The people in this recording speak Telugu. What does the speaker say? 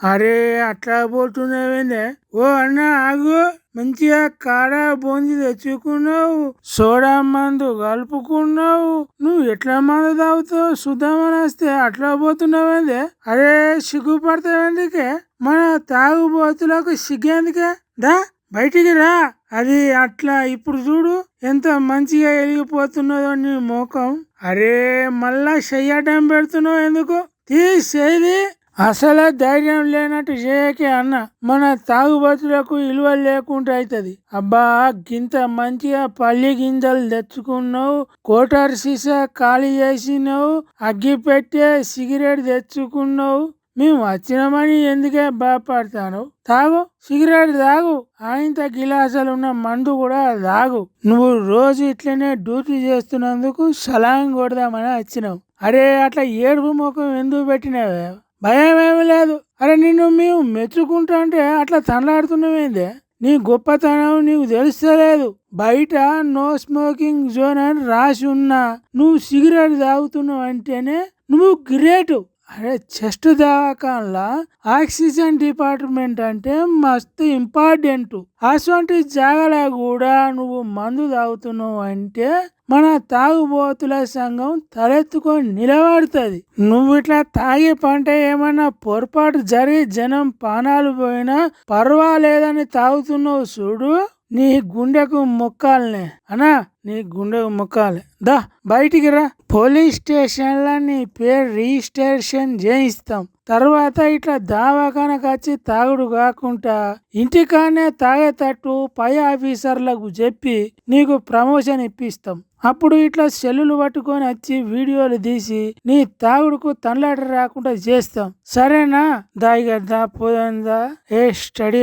అరే అట్లా పోతున్నావేందే? ఓ అన్న ఆగు, మంచిగా కాడ బూంది తెచ్చుకున్నావు, సోడా మందు కలుపుకున్నావు, నువ్వు ఎట్లా మందు తాగుతావు చూద్దామని వస్తే అట్లా పోతున్నావేందే? అరే సిగ్గుపడతావేందుకే? మన తాగుబోతులకు సిగ్గేందుకే? దా బయటికి రా. అది అట్లా ఇప్పుడు చూడు ఎంత మంచిగా వెలిగిపోతున్నదో నీ ముఖం. అరే మళ్ళా చెయ్యటం పెడుతున్నావు ఎందుకు? తీసేది అసలే ధైర్యం లేనట్టు చేయకే అన్న. మన తాగుబోతులకు విలువ లేకుండా అవుతుంది. అబ్బా గింత మంచిగా పల్లి గింజలు తెచ్చుకున్నావు, కోటర్ సీసా ఖాళీ చేసినావు, అగ్గి పెట్టే సిగరెట్ తెచ్చుకున్నావు. మేము వచ్చినామని ఎందుకే బాధపడతాను? తాగు, సిగరెట్ తాగు, ఆయంత గిలాసాలు ఉన్న మందు కూడా తాగు. నువ్వు రోజు ఇట్లనే డ్యూటీ చేస్తున్నందుకు సలాం కొడదామని వచ్చినావు. అరే అట్లా ఏడుపు ముఖం ఎందుకు పెట్టినావే? భయం ఏమి లేదు. అరే నిన్ను మేము మెచ్చుకుంటా అంటే అట్లా తనలాడుతున్నావేందే? నీ గొప్పతనం నీకు తెలుస్తలేదు. బయట నో స్మోకింగ్ జోన్ అని రాసి ఉన్నా నువ్వు సిగరెట్ తాగుతున్నావు అంటేనే నువ్వు గ్రేటు. అరే చెస్ట్ దవాఖాన్లా ఆక్సిజన్ డిపార్ట్మెంట్ అంటే మస్తు ఇంపార్టెంట్. అటువంటి జాగాలో కూడా నువ్వు మందు తాగుతున్నావు అంటే మన తాగుబోతుల సంఘం తలెత్తుకొని నిలబడుతుంది. నువ్వు ఇట్లా తాగే పంట ఏమన్నా పొరపాటు జరిగి జనం పానాలు పోయినా పర్వాలేదని తాగుతున్నావు చూడు, నీ గుండెకు మొక్కాలనే అనా, నీ గుండెకు మొక్కాలి. దా బయటికి రా, పోలీస్ స్టేషన్లో నీ పేరు రిజిస్ట్రేషన్ చేయిస్తాం. తర్వాత ఇట్లా దవాఖానకు వచ్చి తాగుడు కాకుండా ఇంటికానే తాగేటట్టు పై ఆఫీసర్లకు చెప్పి నీకు ప్రమోషన్ ఇప్పిస్తాం. అప్పుడు ఇట్లా సెల్లులు పట్టుకొని వచ్చి వీడియోలు తీసి నీ తాగుడుకు తనలాట రాకుండా చేస్తాం. సరేనా? దా ఇక దా పోదా ఏ స్టడీ